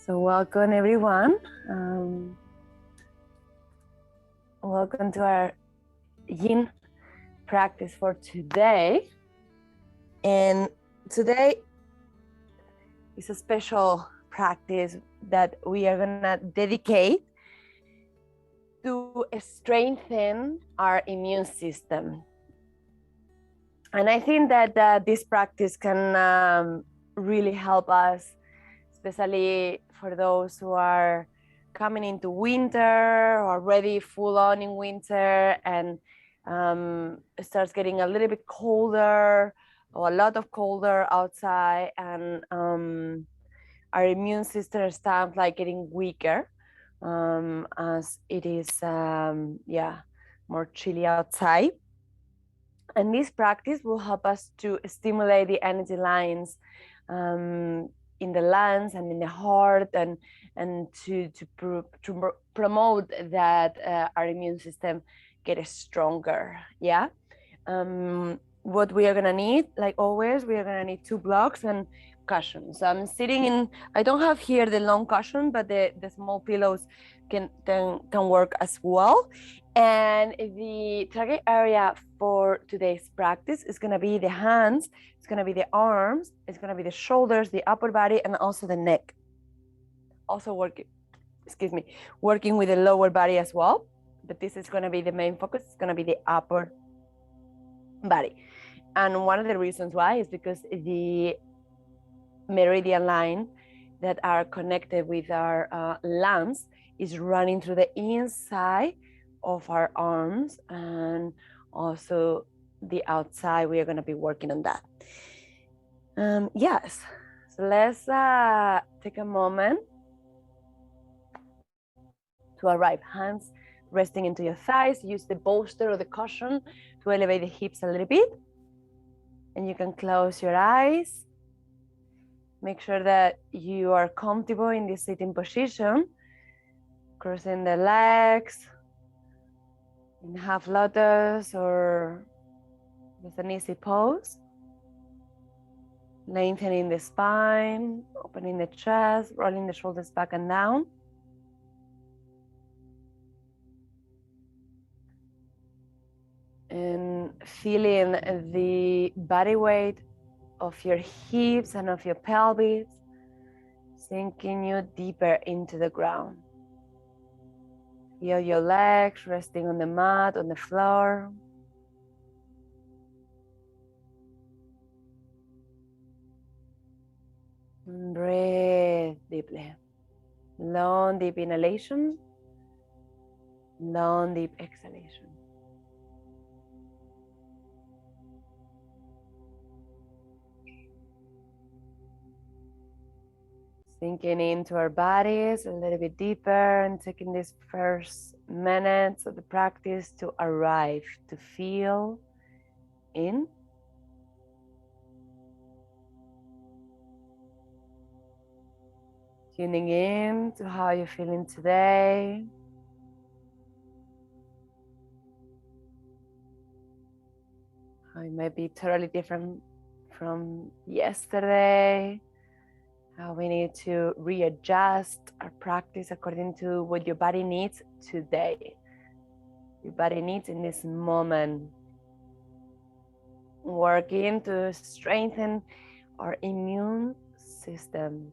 So welcome everyone. Welcome to our Yin practice for today. And today is a special practice that we are gonna dedicate to strengthen our immune system. And I think that this practice can really help us, especially for those who are coming into winter or already full on in winter, and it starts getting a little bit colder or a lot of colder outside, and our immune system starts like getting weaker as it is more chilly outside. And this practice will help us to stimulate the energy lines in the lungs and in the heart, and to promote that our immune system gets stronger. What we are gonna need, like always, we are gonna need 2 blocks and cushions. So I'm sitting in, I don't have here the long cushion, but the small pillows can work as well. And the target area for today's practice is going to be the hands, it's going to be the arms, it's going to be the shoulders, the upper body, and also the neck. Also working with the lower body as well. But this is going to be the main focus. It's going to be the upper body. And one of the reasons why is because the meridian line that are connected with our lungs is running through the inside of our arms, and also the outside. We are going to be working on that. Yes, so let's take a moment to arrive. Hands resting into your thighs. Use the bolster or the cushion to elevate the hips a little bit, and you can close your eyes. Make sure that you are comfortable in this sitting position, crossing the legs in half lotus or with an easy pose. Lengthening the spine, opening the chest, rolling the shoulders back and down. And feeling the body weight of your hips and of your pelvis sinking you deeper into the ground. Feel your legs resting on the mat, on the floor. And breathe deeply. Long, deep inhalation. Long, deep exhalation. Sinking into our bodies a little bit deeper and taking these first minutes of the practice to arrive, to feel in. Tuning in to how you're feeling today. How it might be totally different from yesterday. How we need to readjust our practice according to what your body needs today. Your body needs in this moment. Working to strengthen our immune system.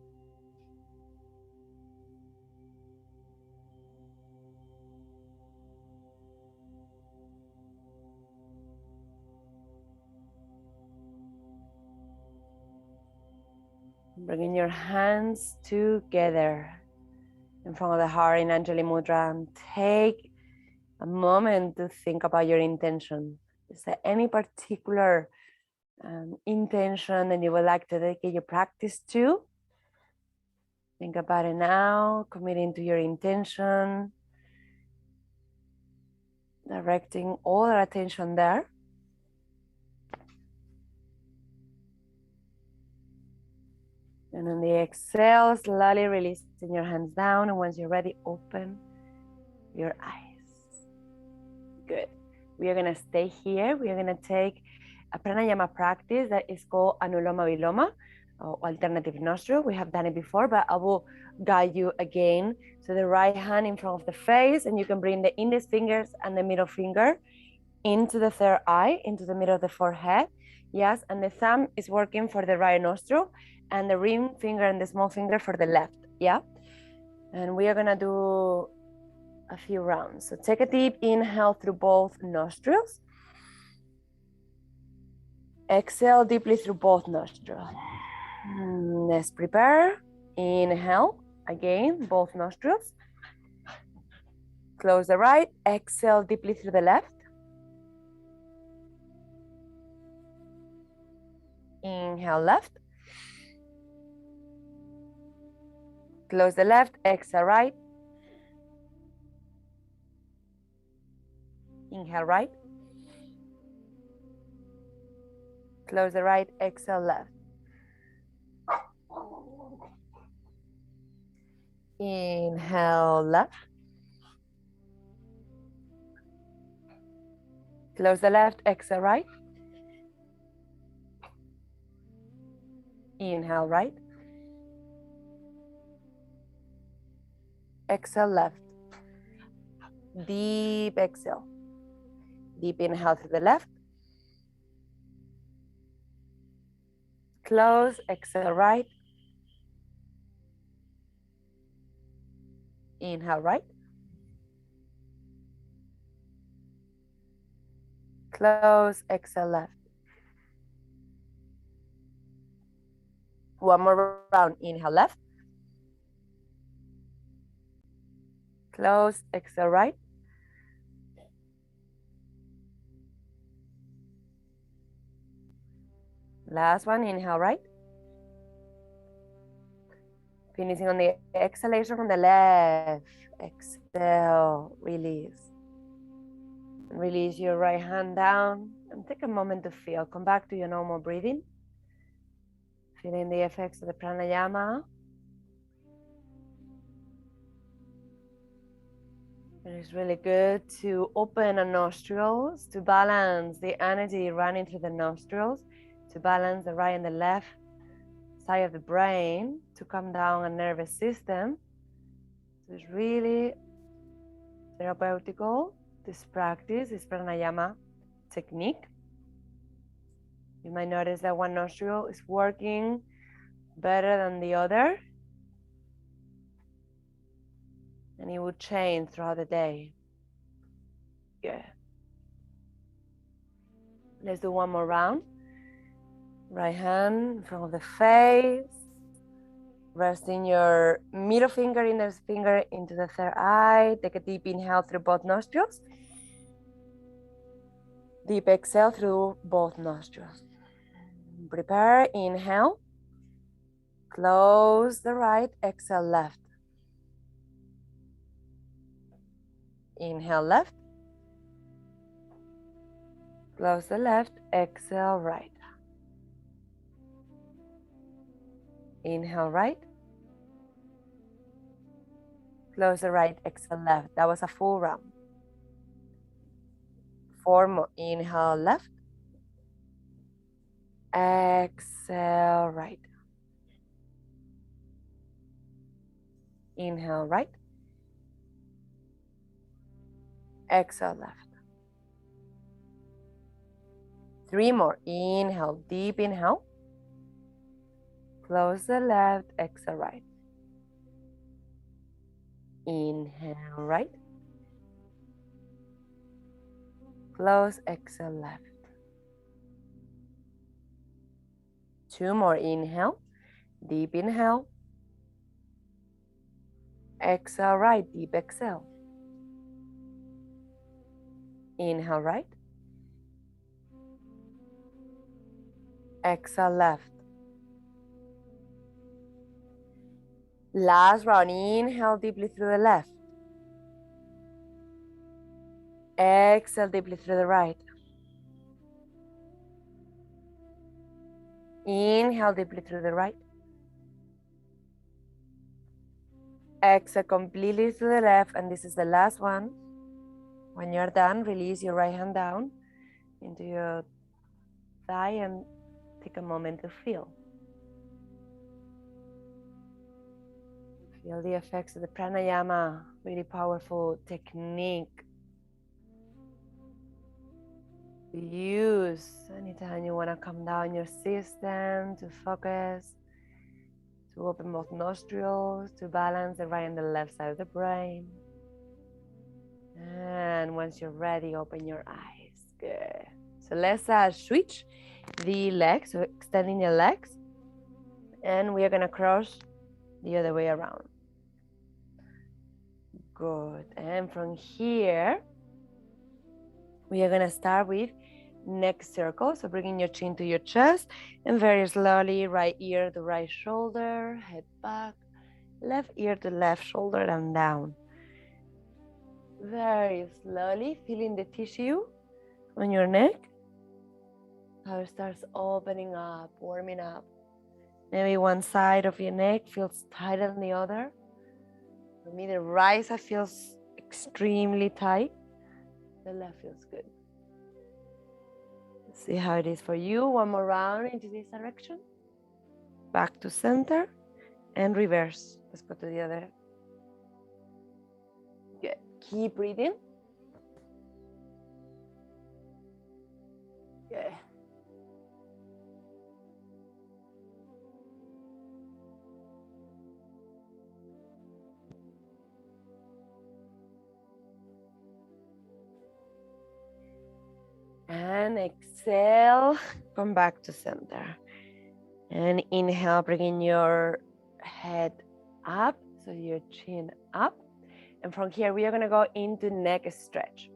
Bringing your hands together in front of the heart in Anjali Mudra, and take a moment to think about your intention. Is there any particular intention that you would like to dedicate your practice to? Think about it now, committing to your intention, directing all our attention there. And on the exhale, slowly releasing your hands down. And once you're ready, open your eyes. Good. We are going to stay here. We are going to take a pranayama practice that is called Anuloma Viloma. or alternative nostril. We have done it before, but I will guide you again. So the right hand in front of the face, and you can bring the index fingers and the middle finger into the third eye, into the middle of the forehead. Yes, and the thumb is working for the right nostril, and the ring finger and the small finger for the left. Yeah, and we are gonna do a few rounds. So take a deep inhale through both nostrils. Exhale deeply through both nostrils. Let's prepare. Inhale again, both nostrils. Close the right. Exhale deeply through the left. Inhale left. Close the left. Exhale right. Inhale right. Close the right. Exhale left. Inhale left. Close the left. Exhale right. Inhale right. Exhale left. Deep exhale. Deep inhale through the left. Close. Exhale right. Inhale right. Close. Exhale left. One more round. Inhale left. Close. Exhale right. Last one. Inhale right. Finishing on the exhalation from the left. Exhale. Release. Release your right hand down and take a moment to feel. Come back to your normal breathing. Feeling the effects of the pranayama. It is really good to open our nostrils, to balance the energy running through the nostrils, to balance the right and the left side of the brain, to calm down a nervous system. So it's really therapeutical, this practice, this pranayama technique. You might notice that one nostril is working better than the other, and it will change throughout the day. Good. Let's do one more round. Right hand in front of the face. Resting your middle finger, index finger into the third eye. Take a deep inhale through both nostrils. Deep exhale through both nostrils. Prepare. Inhale. Close the right. Exhale left. Inhale left. Close the left. Exhale right. Inhale right. Close the right. Exhale left. That was a full round. 4 more. Inhale left. Exhale right. Inhale right. Exhale left. 3 more. Inhale. Deep inhale. Close the left. Exhale right. Inhale right. Close. Exhale left. 2 more. Inhale. Deep inhale. Exhale right. Deep exhale. Inhale right. Exhale left. Last round. Inhale deeply through the left. Exhale deeply through the right. Inhale deeply through the right. Exhale completely through the left. And this is the last one. When you're done, release your right hand down into your thigh and take a moment to feel. Feel the effects of the pranayama, really powerful technique to use anytime you want to calm down your system, to focus, to open both nostrils, to balance the right and the left side of the brain. And once you're ready, open your eyes. Good. So let's switch the legs, so extending your legs, and we are going to cross the other way around. Good. And from here, we are going to start with neck circle. So bringing your chin to your chest and very slowly, right ear to right shoulder, head back, left ear to left shoulder and down. Very slowly, feeling the tissue on your neck, how it starts opening up, warming up. Maybe one side of your neck feels tighter than the other. For me, the right side feels extremely tight. The left feels good. Let's see how it is for you. One more round into this direction. Back to center and reverse. Let's go to the other. Good. Keep breathing. Good. And exhale, come back to center. And inhale, bringing your head up, so your chin up. And from here, we are going to go into neck stretch.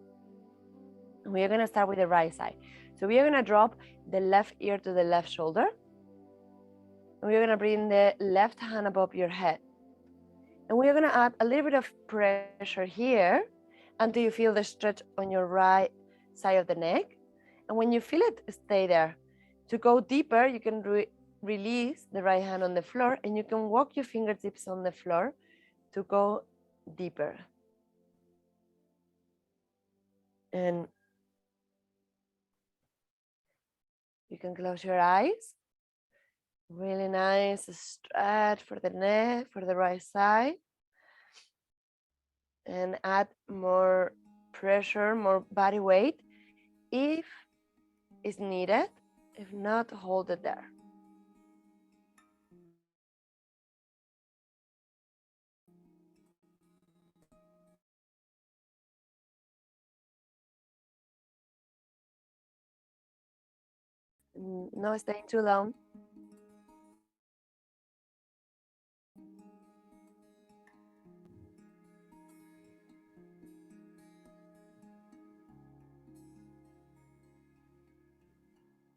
And we are going to start with the right side. So we are going to drop the left ear to the left shoulder. And we are going to bring the left hand above your head. And we are going to add a little bit of pressure here until you feel the stretch on your right side of the neck. And when you feel it, stay there. To go deeper, you can release the right hand on the floor and you can walk your fingertips on the floor to go deeper. And you can close your eyes. Really nice stretch for the neck, for the right side. And add more pressure, more body weight if it's needed. If not, hold it there. No staying too long.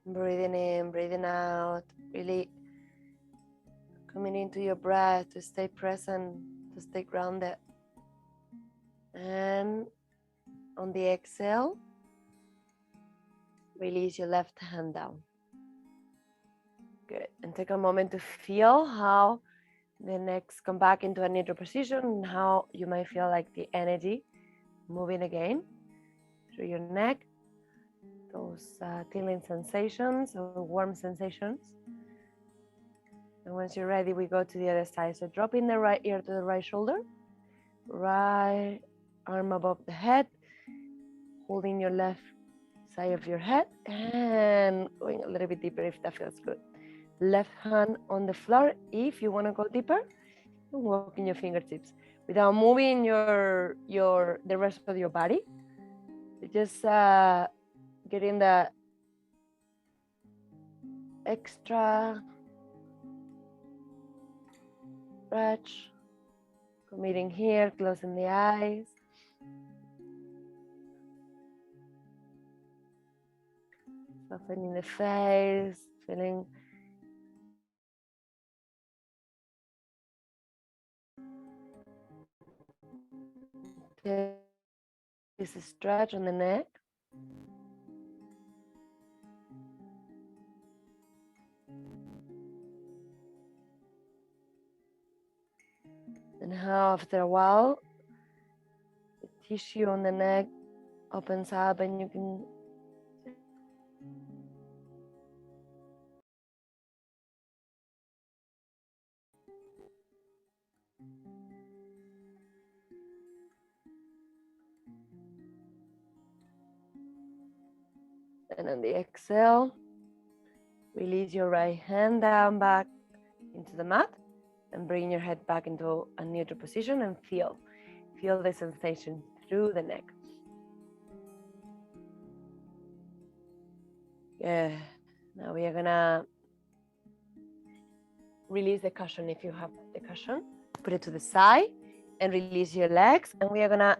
Breathing in, breathing out, really coming into your breath to stay present, to stay grounded. And on the exhale, release your left hand down. Good. And take a moment to feel how the necks come back into a neutral position and how you might feel like the energy moving again through your neck. Those tingling sensations or warm sensations. And once you're ready, we go to the other side. So dropping the right ear to the right shoulder, right arm above the head, holding your left side of your head and going a little bit deeper if that feels good. Left hand on the floor if you want to go deeper, and walking your fingertips without moving the rest of your body. Just getting the extra stretch, committing here, closing the eyes. Softening the face, feeling this stretch on the neck. And how after a while, the tissue on the neck opens up and you can And on the exhale, release your right hand down back into the mat and bring your head back into a neutral position and feel the sensation through the neck. Good. Now we are gonna release the cushion if you have the cushion. Put it to the side and release your legs. And we are gonna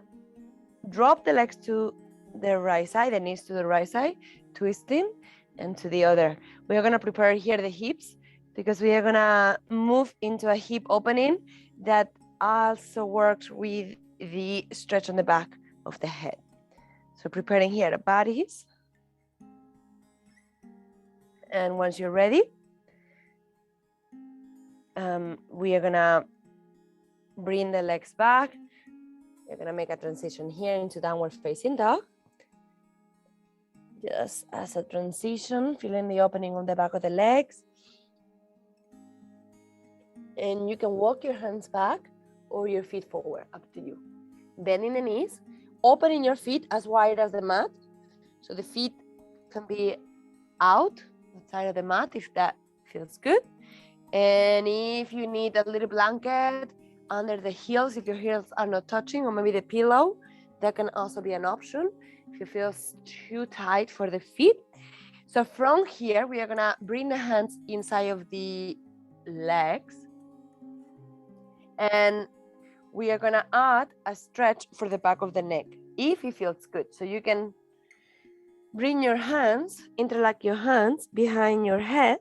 drop the legs to the right side, the knees to the right side, twisting, and to the other. We are gonna prepare here the hips because we are gonna move into a hip opening that also works with the stretch on the back of the head. So preparing here the bodies. And once you're ready, we are gonna bring the legs back. We're gonna make a transition here into downward facing dog. Just as a transition, feeling the opening on the back of the legs. And you can walk your hands back or your feet forward, up to you. Bending the knees, opening your feet as wide as the mat. So the feet can be out outside of the mat if that feels good. And if you need a little blanket under the heels, if your heels are not touching, or maybe the pillow, that can also be an option if it feels too tight for the feet. So from here, we are gonna bring the hands inside of the legs, and we are gonna add a stretch for the back of the neck if it feels good. So you can bring your hands, interlock your hands behind your head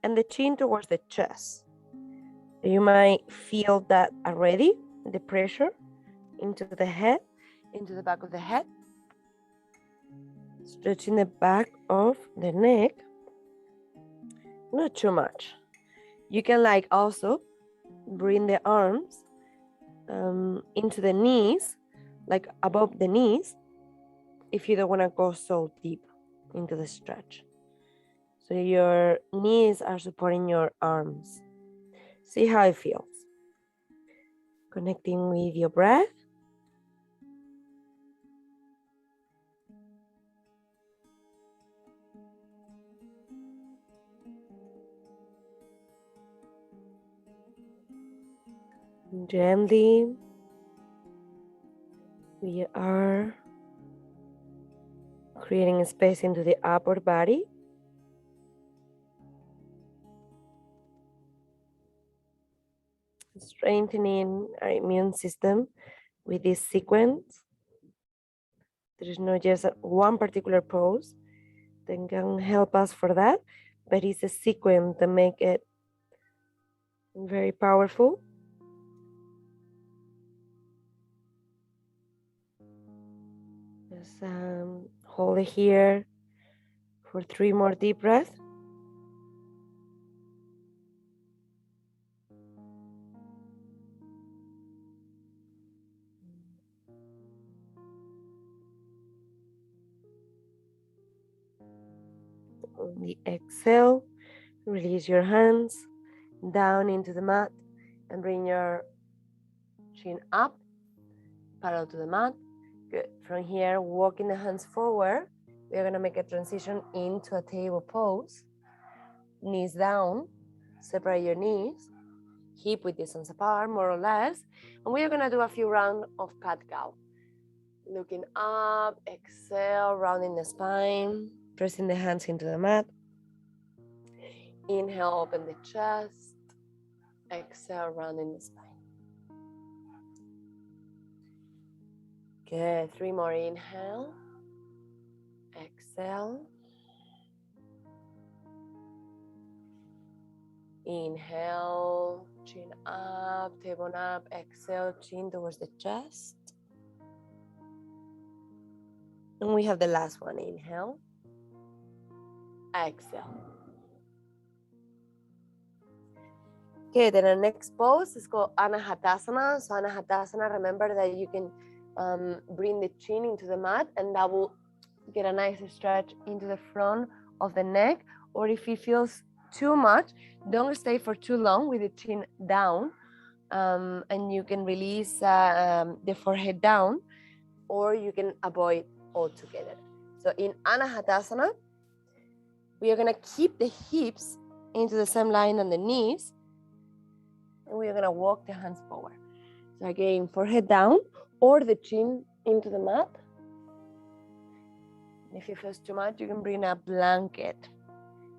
and the chin towards the chest. You might feel that already, the pressure into the head, into the back of the head. Stretching the back of the neck, not too much. You can also bring the arms into the knees, like above the knees, if you don't want to go so deep into the stretch. So your knees are supporting your arms. See how it feels. Connecting with your breath. Gently, we are creating a space into the upper body. Strengthening our immune system with this sequence. There is not just one particular pose that can help us for that, but it's a sequence that make it very powerful. Just hold it here for 3 more deep breaths. On the exhale, release your hands down into the mat and bring your chin up, parallel to the mat. Good. From here, walking the hands forward, we're gonna make a transition into a table pose. Knees down, separate your knees, hip width distance apart, more or less. And we are gonna do a few rounds of cat cow. Looking up, exhale, rounding the spine, pressing the hands into the mat. Inhale, open the chest. Exhale, rounding the spine. Good. 3 more. Inhale. Exhale. Inhale, chin up, tailbone up. Exhale, chin towards the chest. And we have the last one. Inhale. Exhale. Okay, then our next pose is called Anahatasana. So Anahatasana, remember that you can bring the chin into the mat, and that will get a nice stretch into the front of the neck. Or if it feels too much, don't stay for too long with the chin down, and you can release the forehead down, or you can avoid altogether. So in Anahatasana, we are going to keep the hips into the same line on the knees, and we are going to walk the hands forward. So again, forehead down or the chin into the mat. If it feels too much, you can bring a blanket.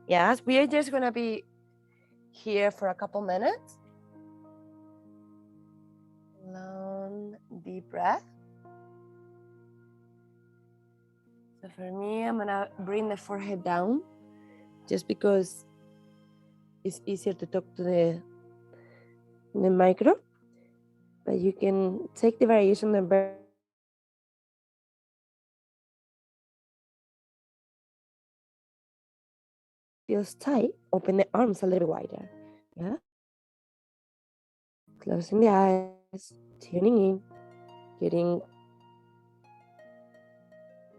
Yes, we are just going to be here for a couple minutes. Long, deep breath. So for me, I'm going to bring the forehead down just because it's easier to talk to the micro. But you can take the variation of breath. Feels tight, open the arms a little wider. Yeah. Closing the eyes, tuning in, getting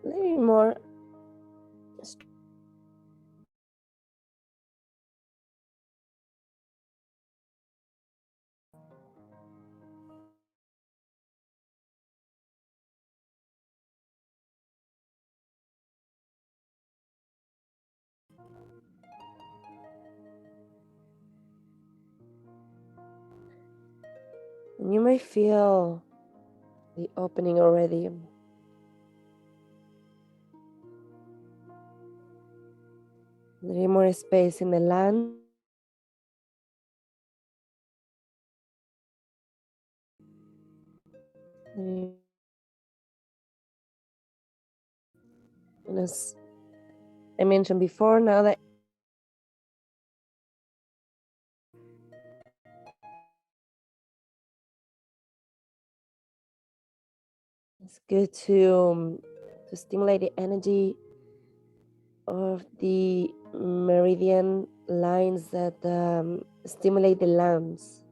a little more. And you may feel the opening already. A little more space in the land. And as I mentioned before, now that it's good to stimulate the energy of the meridian lines that stimulate the lungs.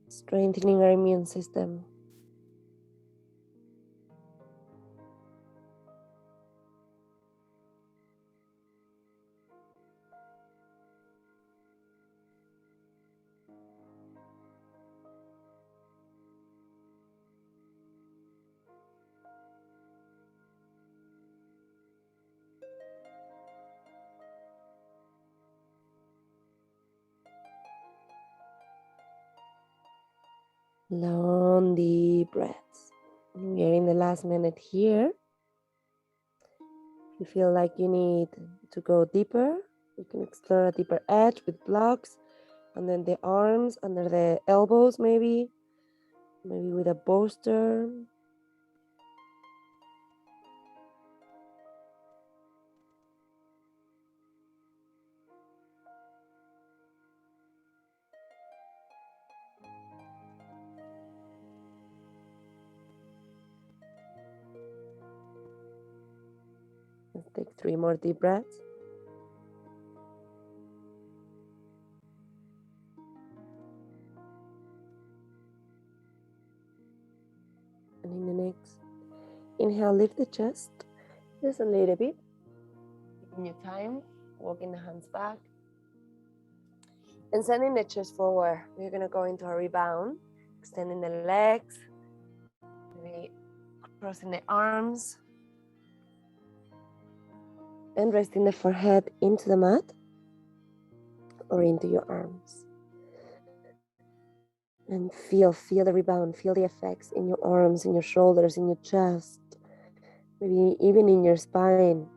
Strengthening our immune system. Long deep breaths. We are in the last minute here. If you feel like you need to go deeper, you can explore a deeper edge with blocks, and then the arms under the elbows, maybe with a bolster. Let's take 3 more deep breaths. And in the next inhale, lift the chest just a little bit. In your time, walking the hands back. And sending the chest forward. We're going to go into a rebound, extending the legs, maybe crossing the arms, and resting the forehead into the mat or into your arms. And feel the rebound, feel the effects in your arms, in your shoulders, in your chest, maybe even in your spine.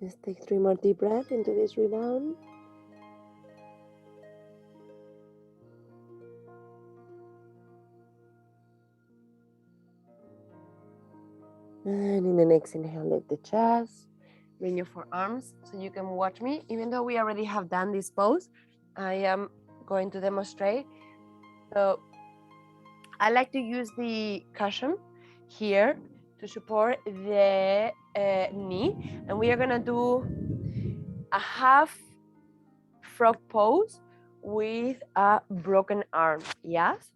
Let's take 3 more deep breaths into this rebound. And in the next inhale, lift the chest, bring your forearms so you can watch me. Even though we already have done this pose, I am going to demonstrate. So I like to use the cushion here to support the knee, and we are gonna do a half frog pose with a broken arm. Yes,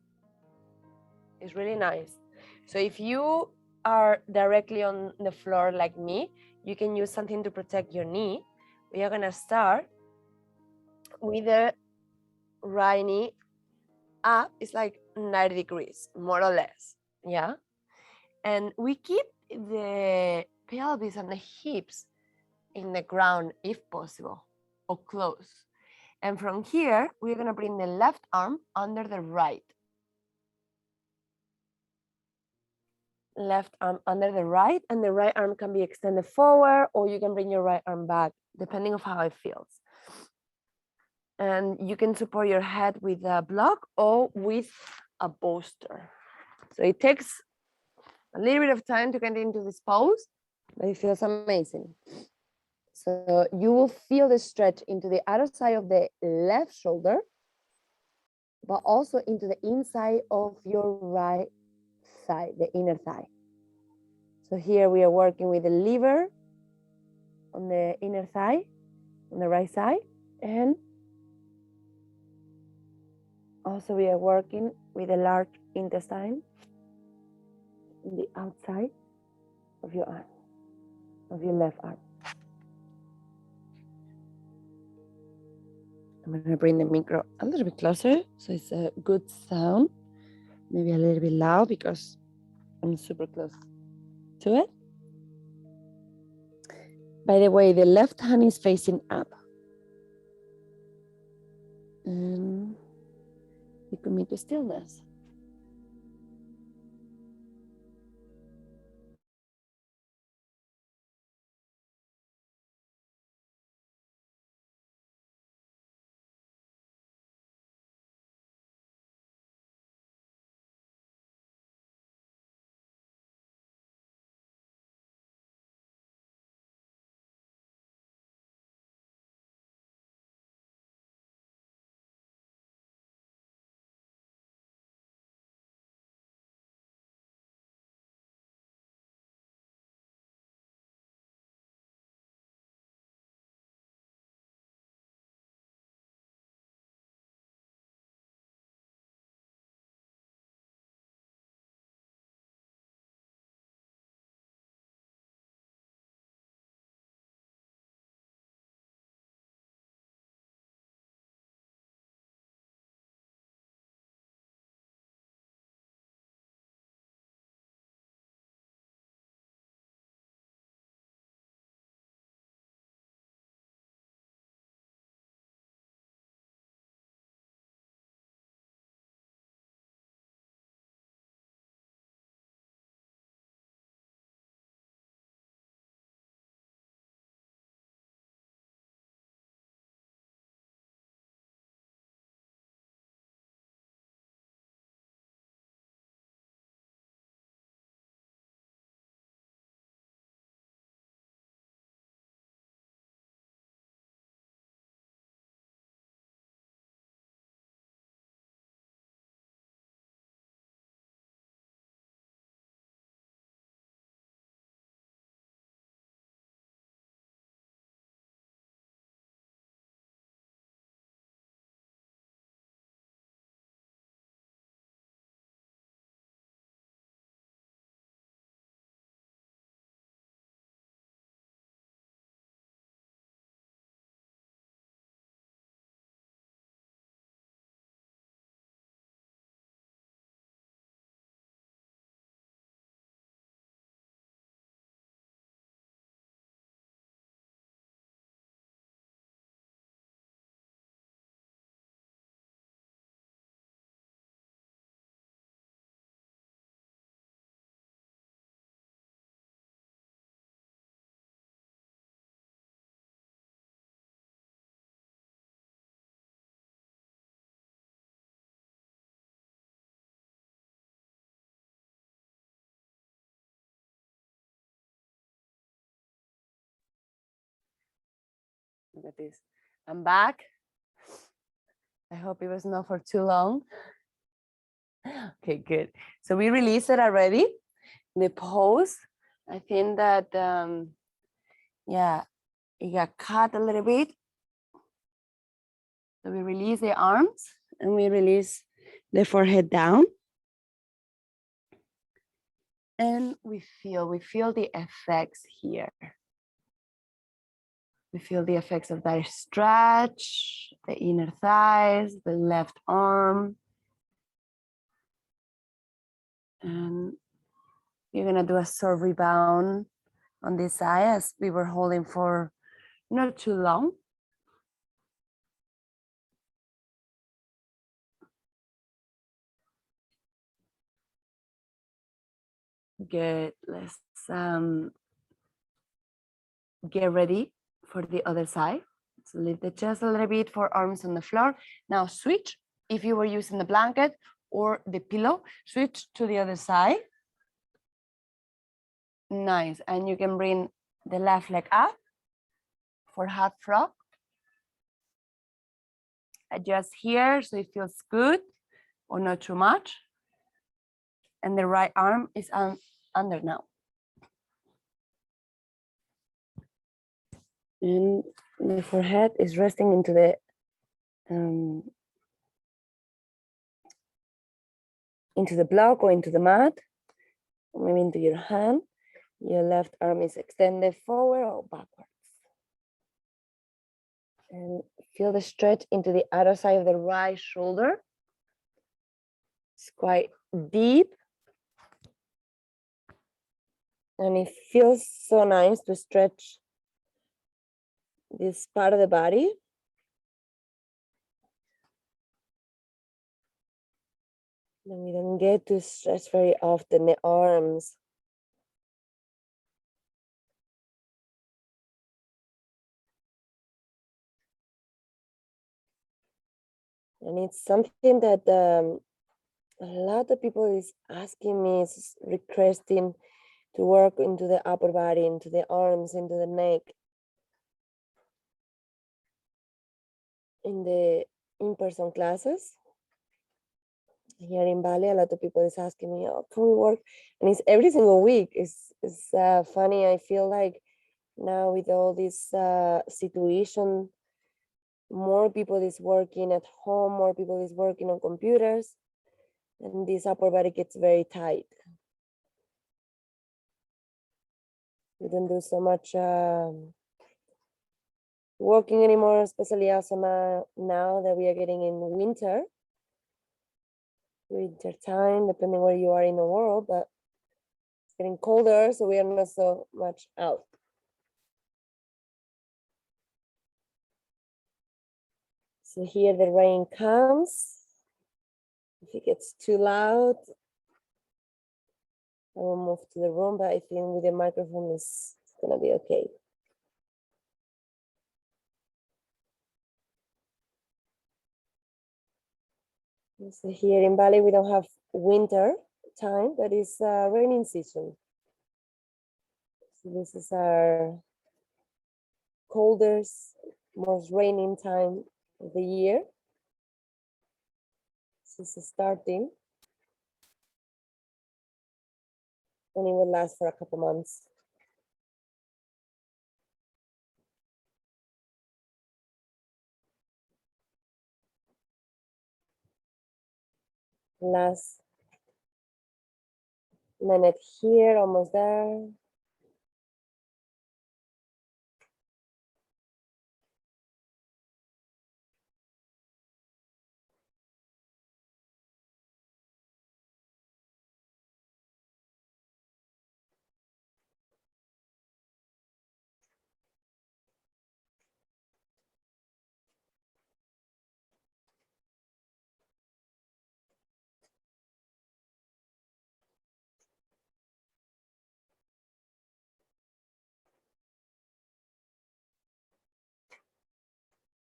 it's really nice. So if you are directly on the floor like me, you can use something to protect your knee. We are gonna start with the right knee up. It's like 90 degrees, more or less. Yeah, and we keep the pelvis and the hips in the ground if possible, or close. And from here, we're gonna bring the left arm under the right. Left arm under the right, and the right arm can be extended forward, or you can bring your right arm back, depending on how it feels. And you can support your head with a block or with a bolster. So it takes a little bit of time to get into this pose, but it feels amazing. So you will feel the stretch into the outer side of the left shoulder, but also into the inside of your right thigh, the inner thigh. So here we are working with the lever on the inner thigh, on the right side, and also we are working with the large intestine on the outside of your arm, of your left arm. I'm going to bring the micro a little bit closer so it's a good sound. Maybe a little bit loud because I'm super close to it. By the way, the left hand is facing up. And you commit to stillness. Look at this. I'm back. I hope it was not for too long. Okay, good. So we released it already, the pose. I think that, yeah, it got cut a little bit. So we release the arms and we release the forehead down. And we feel the effects here. We feel the effects of that stretch, the inner thighs, the left arm. And you're gonna do a short rebound on this side as we were holding for not too long. Good, let's get ready for the other side. So lift the chest a little bit, for arms on the floor. Now switch, if you were using the blanket or the pillow, switch to the other side. Nice, and you can bring the left leg up for half frog. Adjust here so it feels good or not too much. And the right arm is under now. And the forehead is resting into the block or into the mat, or maybe into your hand. Your left arm is extended forward or backwards. And feel the stretch into the outer side of the right shoulder. It's quite deep. And it feels so nice to stretch this part of the body. And we don't get to stretch very often the arms. And it's something that a lot of people is asking me, is requesting to work into the upper body, into the arms, into the neck. In the in-person classes here in Bali, a lot of people is asking me, oh, can we work? And it's every single week. It's funny. I feel like now with all this situation, more people is working at home, more people is working on computers, and this upper body gets very tight. We don't do so much walking anymore, especially asana now that we are getting in winter time, depending where you are in the world, but it's getting colder, so we are not so much out. So here the rain comes. If it gets too loud, I will move to the room, but I think with the microphone it's gonna be okay. So here in Bali, we don't have winter time, but it's raining season. So this is our coldest, most raining time of the year. This is starting. And it will last for a couple months. Last minute here, almost there.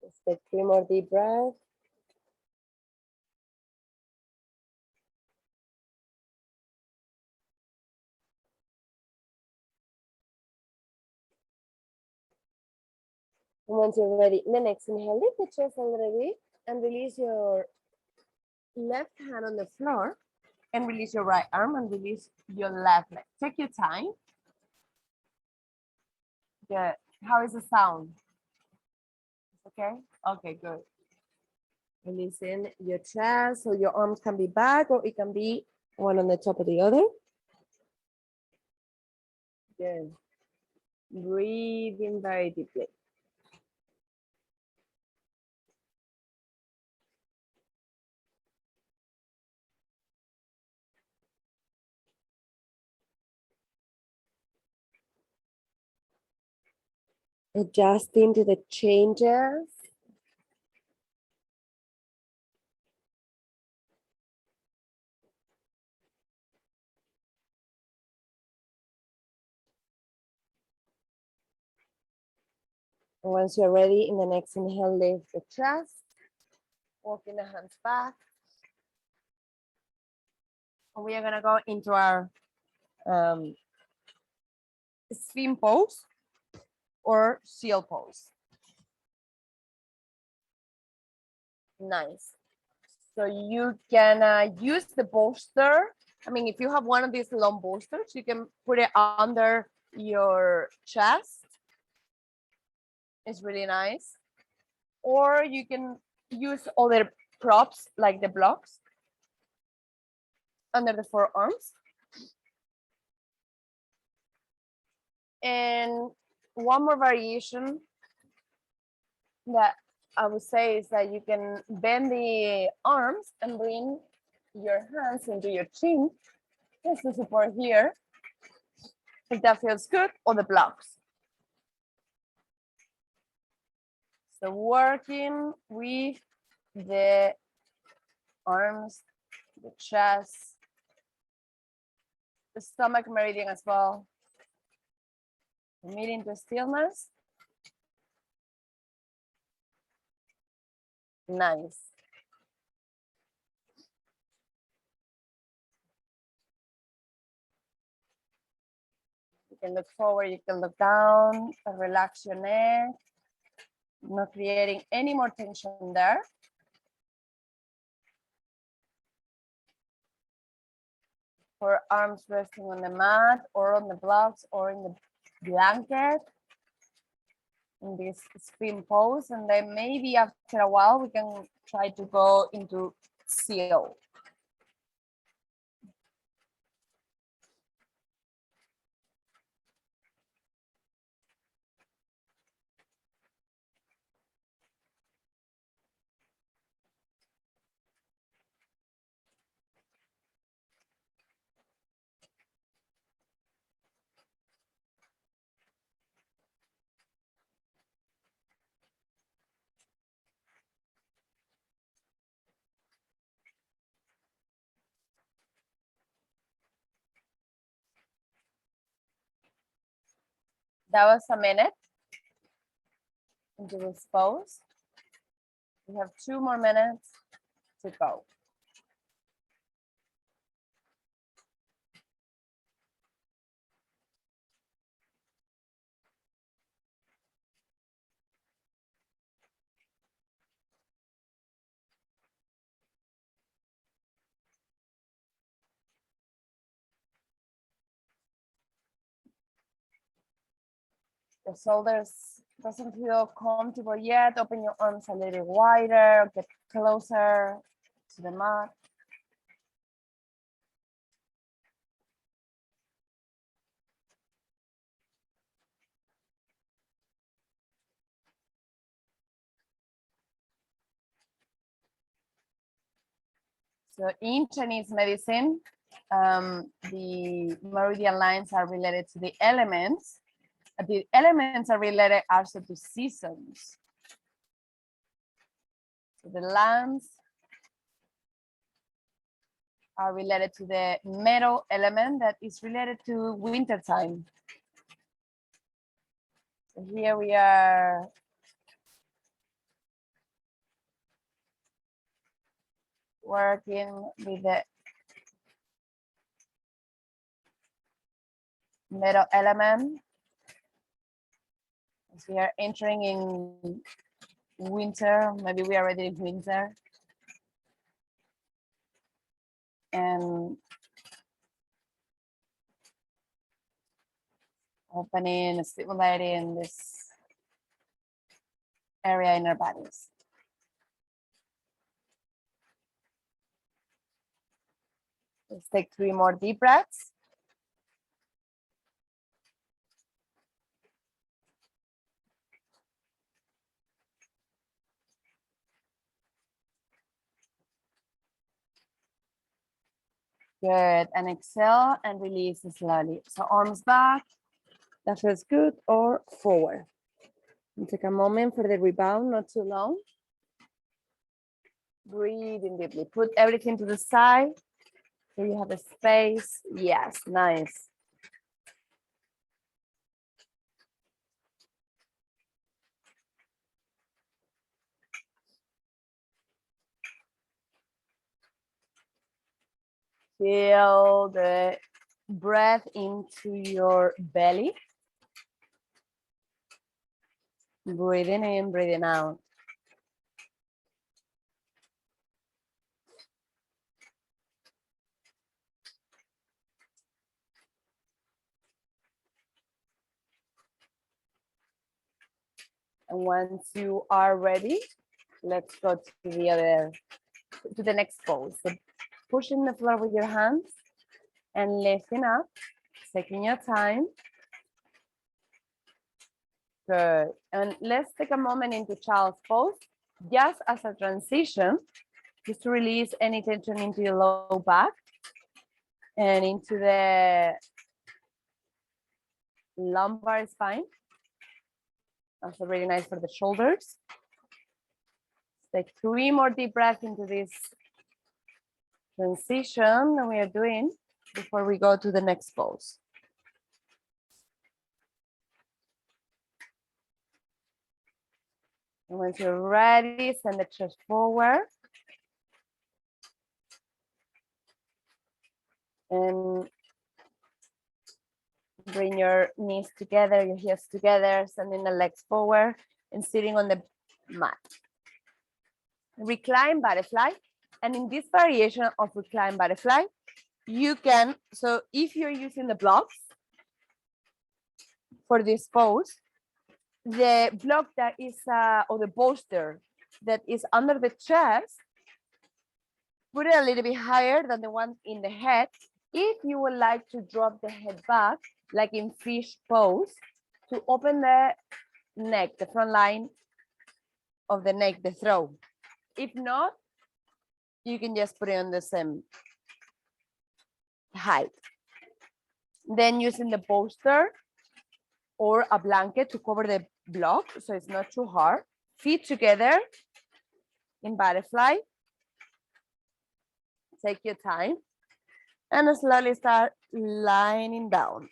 Let's take 3 more deep breaths. And once you're ready, in the next inhale, lift the chest a little bit and release your left hand on the floor and release your right arm and release your left leg. Take your time. Good. How is the sound? Okay? Okay, good. Releasing your chest, so your arms can be back or it can be one on the top of the other. Good. Breathing very deeply. Adjusting to the changes. And once you're ready, in the next inhale, lift the chest, walking the hands back. And we are gonna go into our spin pose or seal pose. Nice. So you can use the bolster. I mean, if you have one of these long bolsters, you can put it under your chest. It's really nice. Or you can use other props like the blocks under the forearms. And one more variation that I would say is that you can bend the arms and bring your hands into your chin just to support here, if that feels good, or the blocks. So working with the arms, the chest, the stomach meridian as well. Meeting to stillness. Nice. You can look forward, you can look down, and relax your neck, not creating any more tension there. For arms resting on the mat or on the blocks or in the blanket in this spin pose. And then maybe after a while, we can try to go into seal. That was a minute into this pose. We have 2 more minutes to go. The shoulders doesn't feel comfortable yet. Open your arms a little wider, get closer to the mat. So in Chinese medicine, the meridian lines are related to the elements. The elements are related also to seasons. So the lands are related to the metal element that is related to winter time. So here we are working with the metal element. As we are entering in winter, maybe we are already in winter. And opening, stimulating this area in our bodies. Let's take 3 more deep breaths. Good, and exhale and release slowly. So arms back, that feels good, or forward. And take a moment for the rebound, not too long. Breathe in deeply, put everything to the side so you have a space. Yes, nice. Feel the breath into your belly. Breathing in, breathing out. And once you are ready, let's go to the next pose. So pushing the floor with your hands and lifting up, taking your time. Good. And let's take a moment into child's pose, just as a transition, just to release any tension into your low back and into the lumbar spine. Also really nice for the shoulders. Take 3 more deep breaths into this transition that we are doing before we go to the next pose. And once you're ready, send the chest forward. And bring your knees together, your heels together, sending the legs forward and sitting on the mat. Recline butterfly. And in this variation of recline butterfly, you can, so if you're using the blocks for this pose, the block that is, or the bolster that is under the chest, put it a little bit higher than the one in the head. If you would like to drop the head back, like in fish pose, to open the neck, the front line of the neck, the throat. If not, you can just put it on the same height. Then using the bolster or a blanket to cover the block so it's not too hard. Feet together in butterfly. Take your time and slowly start lying down.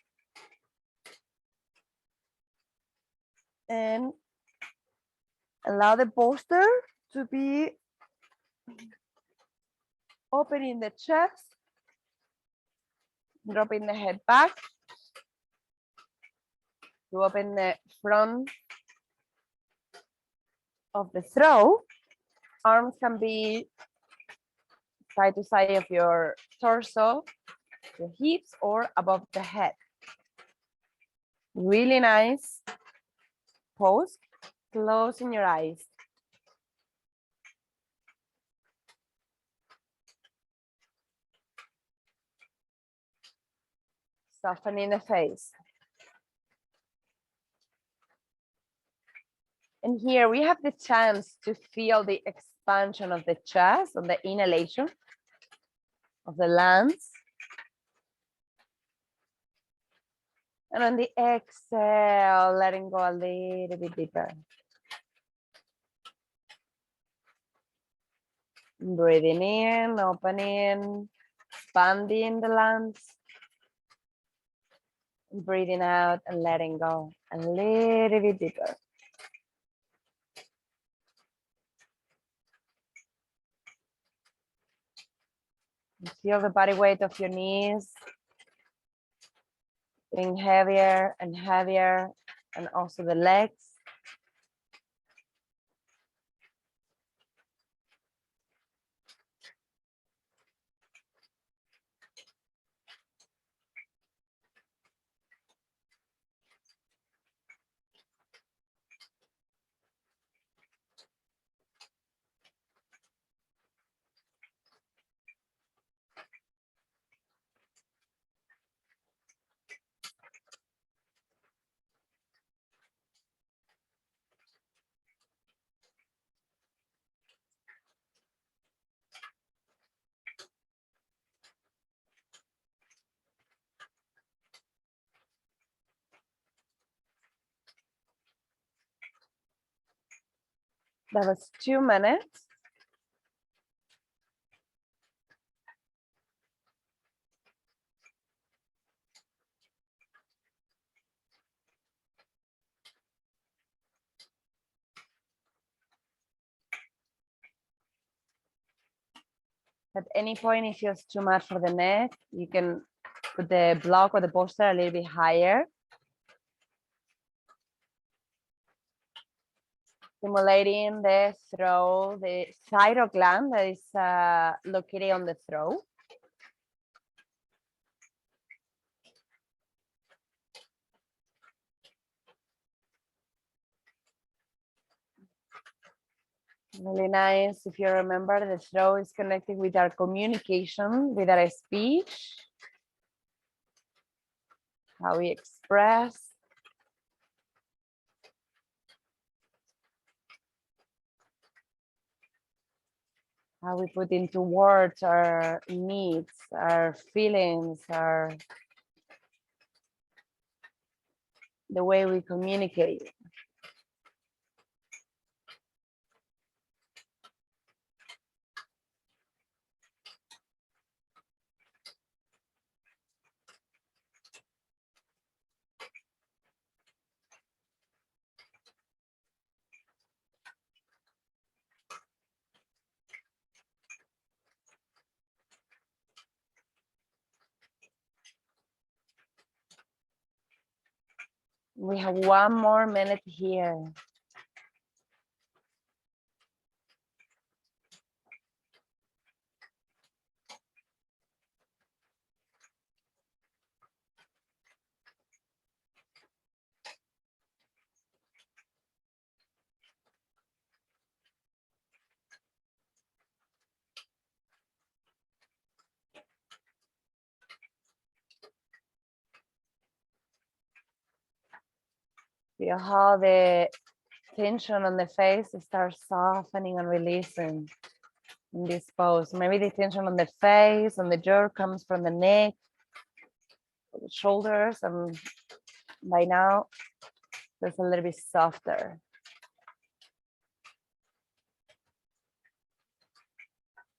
And allow the bolster to be opening the chest, dropping the head back to open the front of the throat. Arms can be side to side of your torso, your hips, or above the head. Really nice pose. Closing your eyes. Softening the face. And here we have the chance to feel the expansion of the chest on the inhalation of the lungs. And on the exhale, letting go a little bit deeper. Breathing in, opening, expanding the lungs. Breathing out and letting go a little bit deeper. Feel the body weight of your knees getting heavier and heavier, and also the legs. That was 2 minutes. At any point, it feels too much for the neck, you can put the block or the poster a little bit higher. Stimulating the throat, the thyroid gland that is located on the throat. Really nice. If you remember, the throat is connected with our communication, with our speech, how we express. How we put into words our needs, our feelings, the way we communicate. We have 1 more minute here. Feel how the tension on the face starts softening and releasing in this pose. Maybe the tension on the face, on the jaw comes from the neck, the shoulders, and by now it's a little bit softer.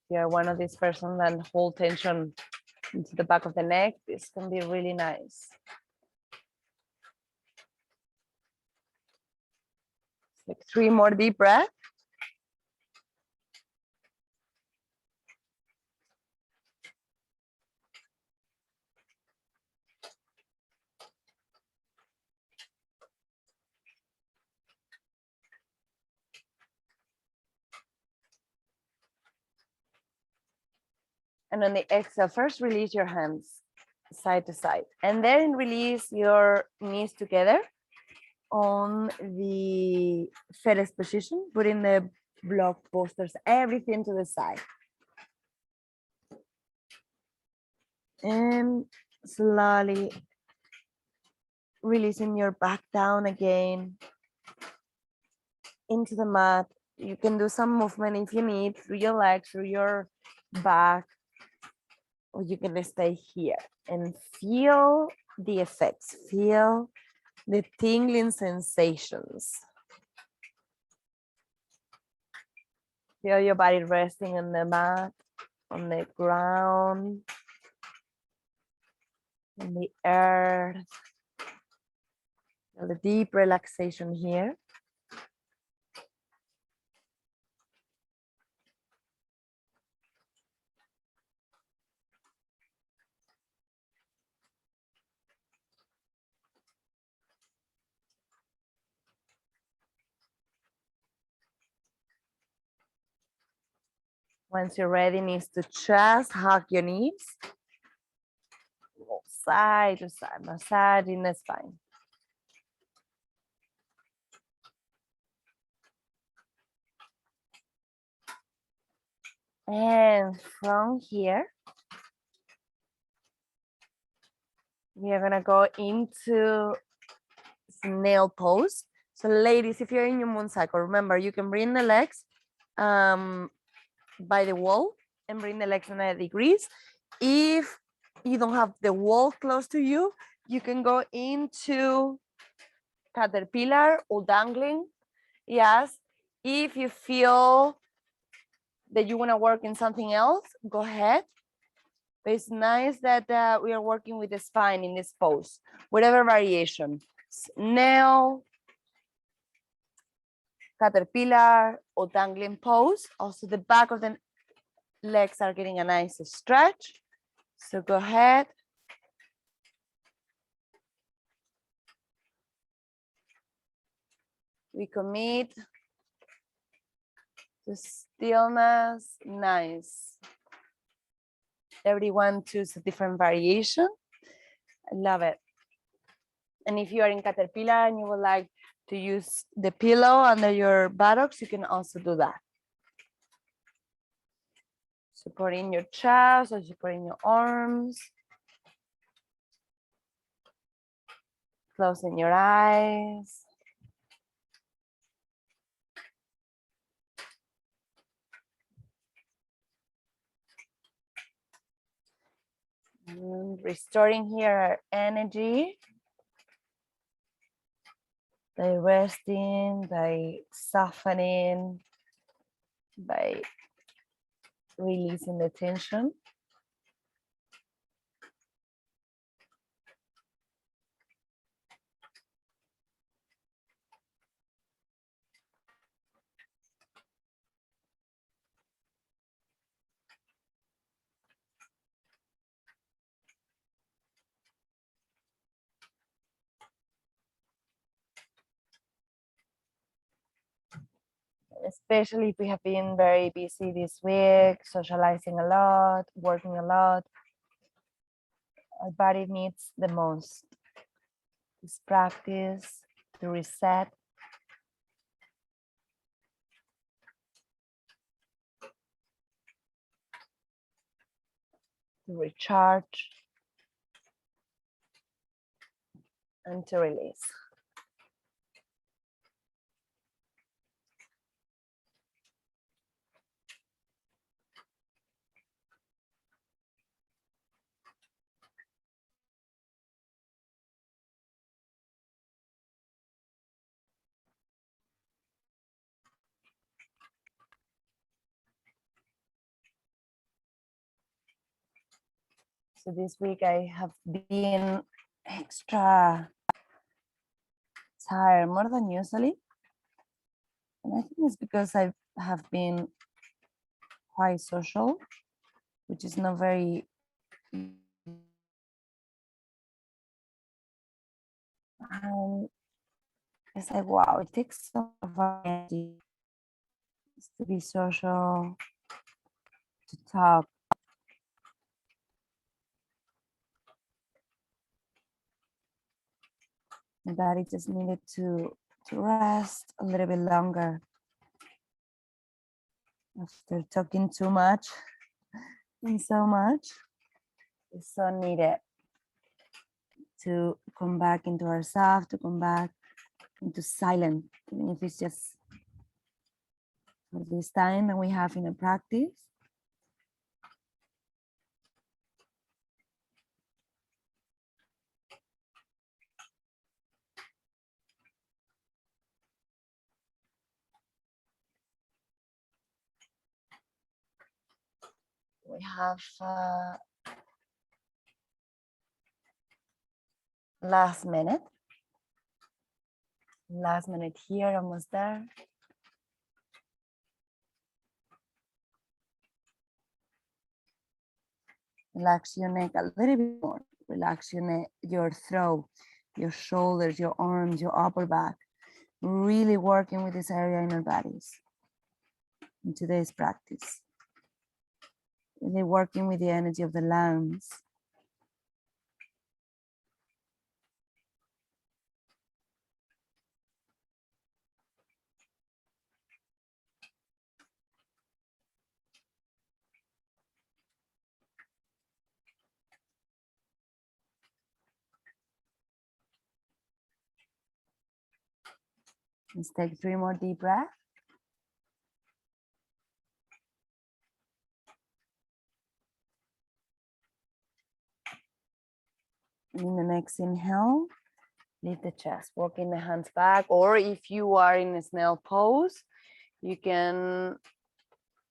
If you're one of these persons that hold tension into the back of the neck, this can be really nice. Like 3 more deep breaths. And on the exhale, first release your hands side to side, and then release your knees together on the fetus position, putting the block posters, everything to the side. And slowly releasing your back down again into the mat. You can do some movement if you need through your legs, through your back, or you can stay here and feel the effects, feel the tingling sensations. Feel your body resting on the mat, on the ground, on the earth. Feel the deep relaxation here. Once you're ready, knees to chest, hug your knees. Side to side, massaging the spine. And from here, we are gonna go into snail pose. So ladies, if you're in your moon cycle, remember you can bring the legs by the wall and bring the legs 90 degrees. If you don't have the wall close to you, you can go into caterpillar or dangling. Yes, If you feel that you want to work in something else, go ahead. But it's nice that we are working with the spine in this pose, whatever variation. Snail, caterpillar, or dangling pose. Also, the back of the legs are getting a nice stretch. So go ahead. We commit to stillness. Nice. Everyone choose a different variation. I love it. And if you are in caterpillar and you would like to use the pillow under your buttocks, you can also do that. Supporting your chest or supporting your arms. Closing your eyes. And restoring here our energy. By resting, by softening, by releasing the tension. Especially if we have been very busy this week, socializing a lot, working a lot. Our body needs the most this practice to reset. To recharge. And to release. So this week I have been extra tired, more than usually. And I think it's because I have been quite social, which is not very it's like, wow, it takes so much energy to be social, to talk. My body just needed to rest a little bit longer after talking too much and so much. It's so needed to come back into ourselves, to come back into silence, even if it's just for this time that we have in a practice. We have last minute here, almost there. Relax your neck a little bit more. Relax your neck, your throat, your shoulders, your arms, your upper back. Really working with this area in our bodies in today's practice. Really working with the energy of the lungs. Let's take 3 more deep breaths. In the next inhale, lift the chest, walking the hands back, or if you are in a snail pose, you can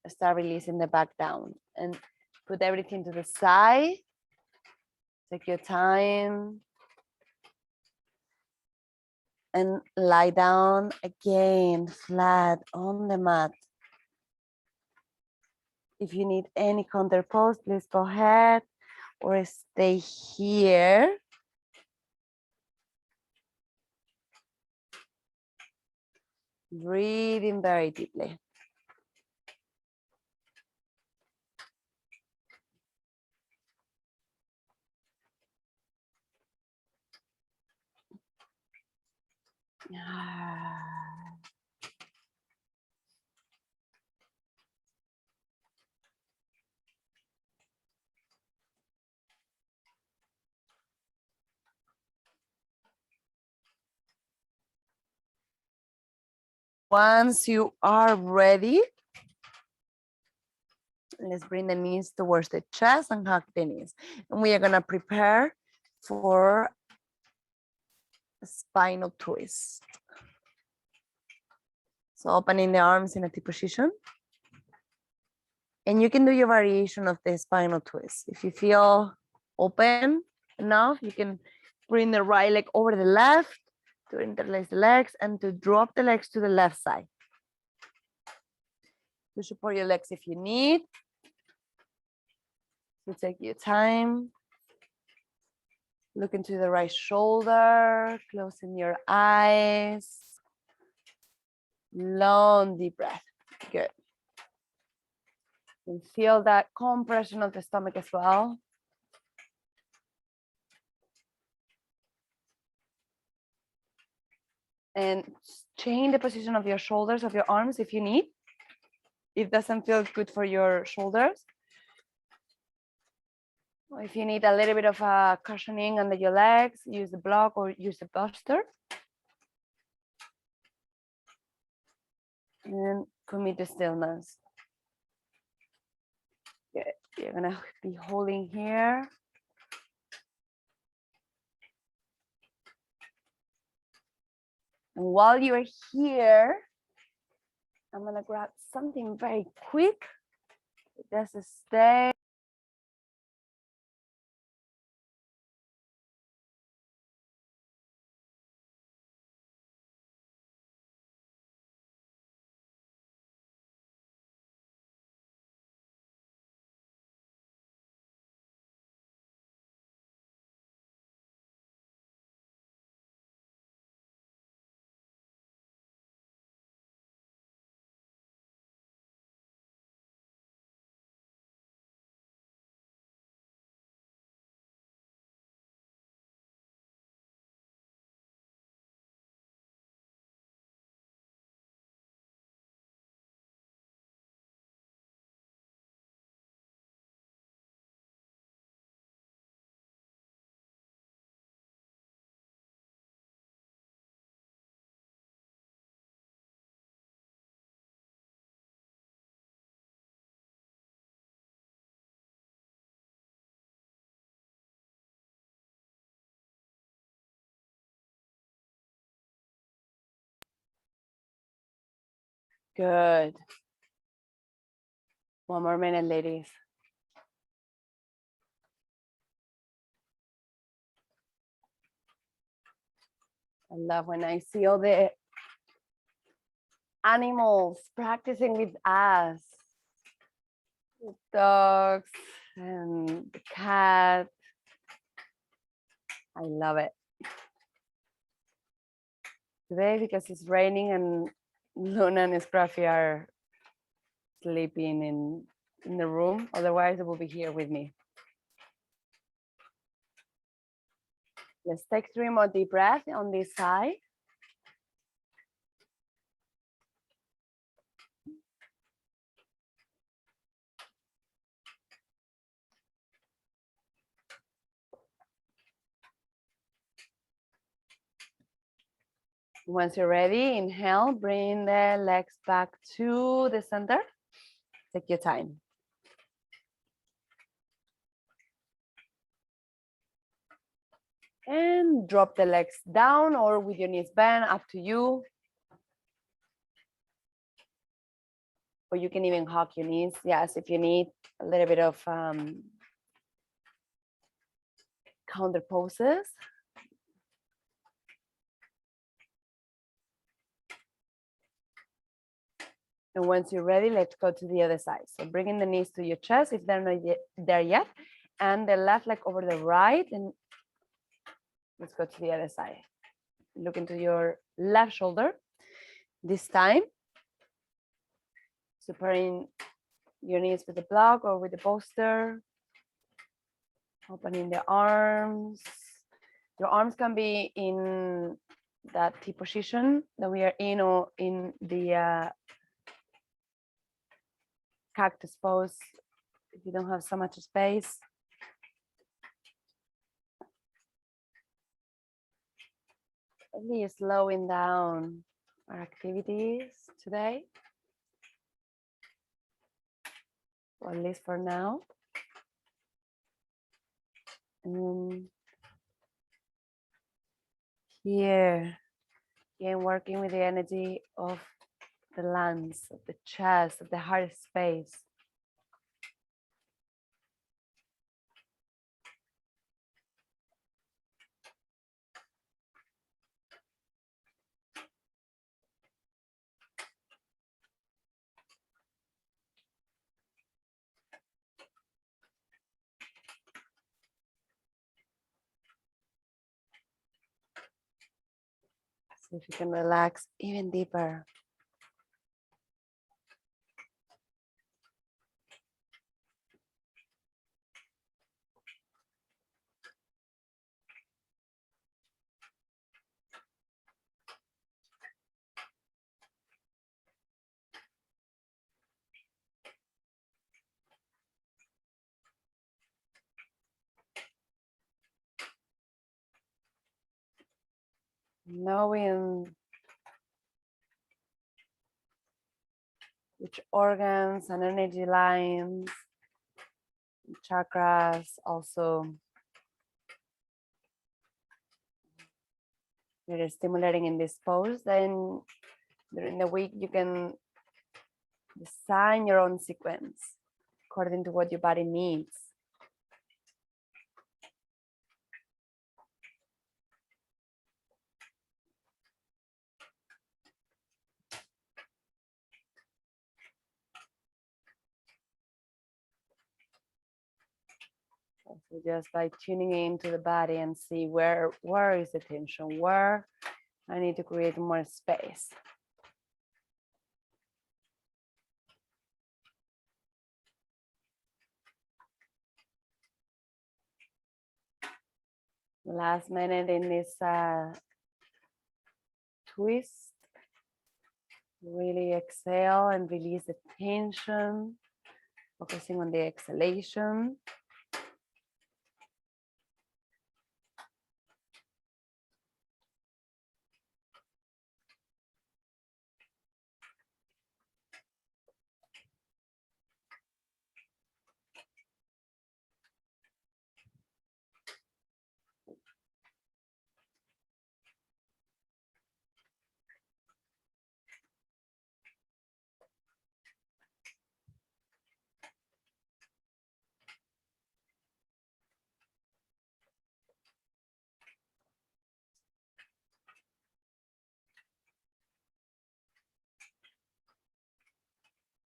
start releasing the back down and put everything to the side. Take your time. And lie down again, flat on the mat. If you need any counter pose, please go ahead or stay here. Breathing very deeply. Once you are ready, let's bring the knees towards the chest and hug the knees. And we are gonna prepare for a spinal twist. So opening the arms in a T position. And you can do your variation of the spinal twist. If you feel open enough, you can bring the right leg over the left to interlace the legs and to drop the legs to the left side. To support your legs if you need. So take your time. Look into the right shoulder, closing your eyes. Long deep breath. Good. And feel that compression of the stomach as well. And change the position of your shoulders, of your arms if you need. If it doesn't feel good for your shoulders. Or if you need a little bit of a cushioning under your legs, use the block or use the bolster. And commit to stillness. Good. You're gonna be holding here. And while you're here, I'm gonna grab something very quick. Just stay. Good. One more minute, ladies. I love when I see all the animals practicing with us. The dogs and the cat. I love it. Today, because it's raining and Luna and Scruffy are sleeping in the room. Otherwise, they will be here with me. Let's take 3 more deep breaths on this side. Once you're ready, inhale, bring the legs back to the center. Take your time. And drop the legs down or with your knees bent, up to you. or you can even hug your knees. Yes, if you need a little bit of counter poses. And once you're ready, let's go to the other side. So bringing the knees to your chest if they're not there yet, and the left leg over the right, and let's go to the other side. Look into your left shoulder. This time, supporting your knees with the block or with the bolster. Opening the arms. Your arms can be in that T position that we are in, or in the cactus pose if you don't have so much space. Really slowing down our activities today, or at least for now. And here, again, working with the energy of the lungs, of the chest, of the heart space. See if you can relax even deeper. Knowing which organs and energy lines, chakras also you're stimulating in this pose, then during the week you can design your own sequence according to what your body needs. So just by tuning into the body and see where is the tension, where I need to create more space. Last minute in this twist. Really exhale and release the tension, focusing on the exhalation.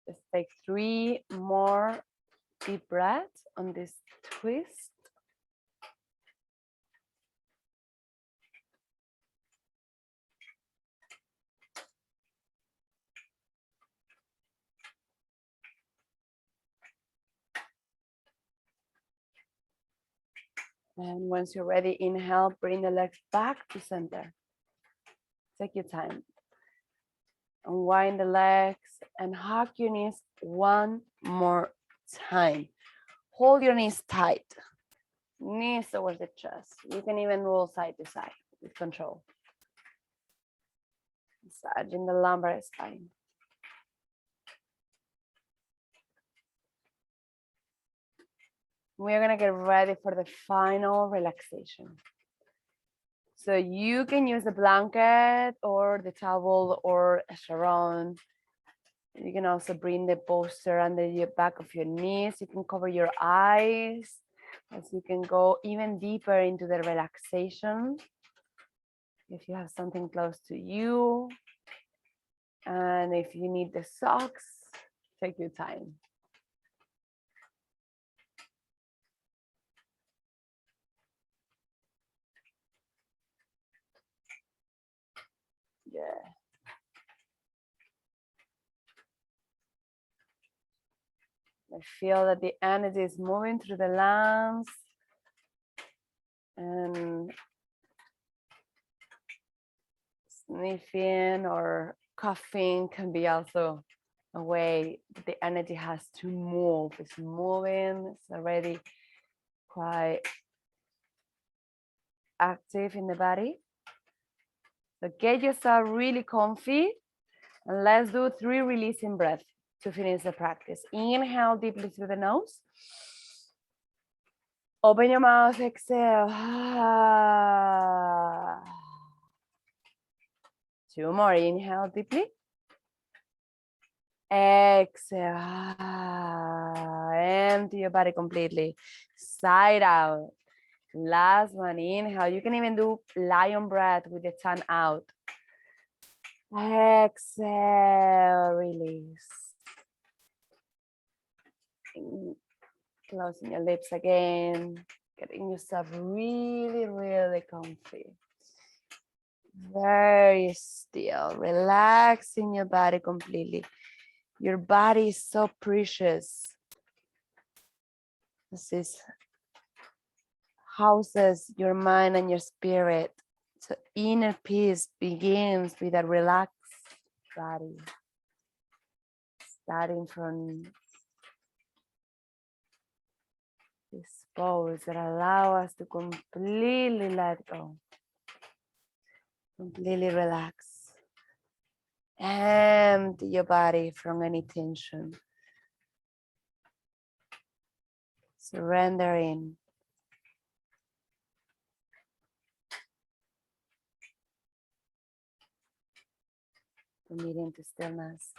Just take 3 more deep breaths on this twist. And once you're ready, inhale, bring the legs back to center. Take your time. Unwind the legs and hug your knees one more time. Hold your knees tight. Knees towards the chest. You can even roll side to side with control. Massaging the lumbar spine. We're gonna get ready for the final relaxation. So you can use the blanket or the towel or a sharon You can also bring the posture under the back of your knees. You can cover your eyes as you can go even deeper into the relaxation. If you have something close to you, and if you need the socks, take your time. Yeah. I feel that the energy is moving through the lungs, and sniffing or coughing can be also a way that the energy has to move. It's moving, it's already quite active in the body. So get yourself really comfy, and let's do 3 releasing breaths to finish the practice. Inhale deeply through the nose. Open your mouth, exhale. 2 more, inhale deeply. Exhale. Empty your body completely. Side out. Last one, inhale. You can even do lion breath with the tongue out. Exhale, release. Closing your lips again. Getting yourself really, really comfy. Very still. Relaxing your body completely. Your body is so precious. This is houses your mind and your spirit. So inner peace begins with a relaxed body. Starting from this pose that allow us to completely let go. Completely relax. Empty your body from any tension. Surrendering. Committing to stillness.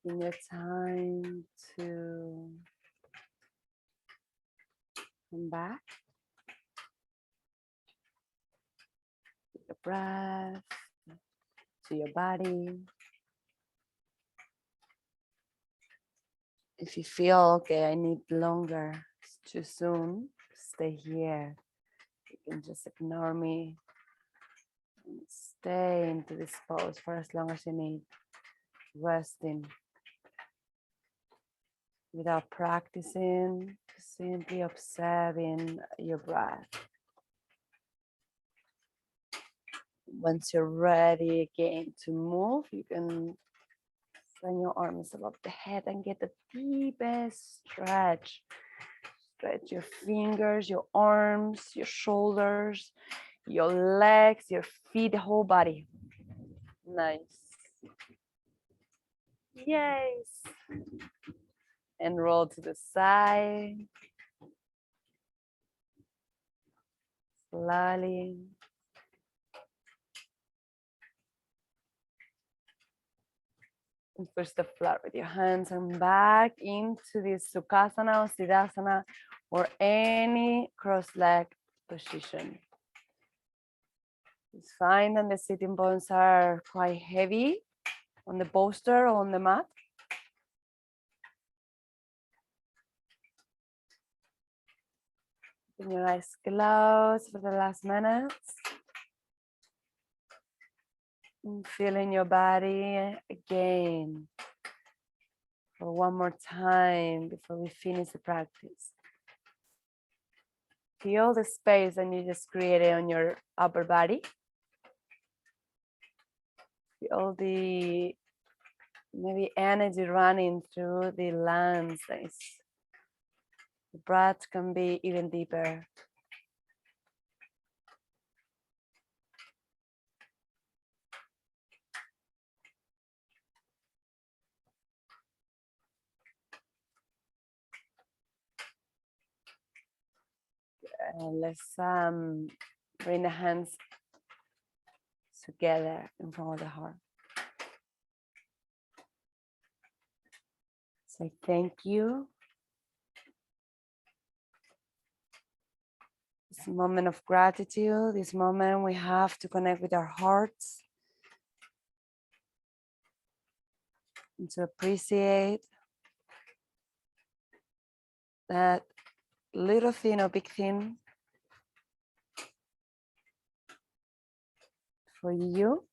Taking your time to come back to your breath, to your body. If you feel, okay, I need longer, it's too soon, stay here. You can just ignore me and stay into this pose for as long as you need, resting without practicing, simply observing your breath. Once you're ready again to move, you can send your arms above the head and get the deepest stretch. Stretch your fingers, your arms, your shoulders, your legs, your feet, the whole body. Nice. Yes. And roll to the side. Slowly. And push the flat with your hands and back into this Sukhasana or Siddhasana or any cross-leg position. It's fine that the sitting bones are quite heavy on the bolster or on the mat. Keep your eyes closed for the last minutes. And feeling your body again for one more time before we finish the practice. Feel the space that you just created on your upper body. Feel the maybe energy running through the lungs. The breath can be even deeper. Let's bring the hands together in front of the heart. Say thank you. This moment of gratitude, this moment we have to connect with our hearts and to appreciate that little thing or big thing for you.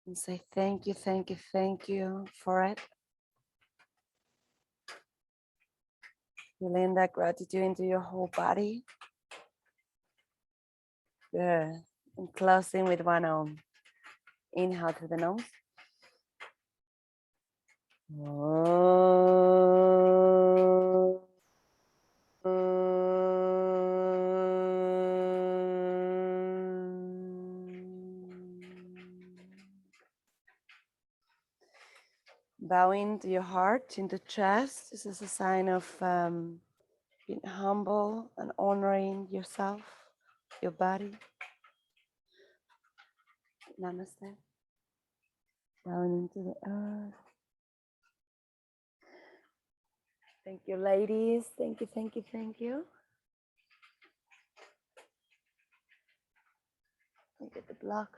And say thank you, thank you, thank you for it. Feeling that gratitude into your whole body. Good. And closing with one arm. Inhale through the nose. Bowing to your heart, into chest. This is a sign of being humble and honoring yourself, your body. Namaste. Down into the earth. Thank you, ladies. Thank you, thank you, thank you. Look at the block.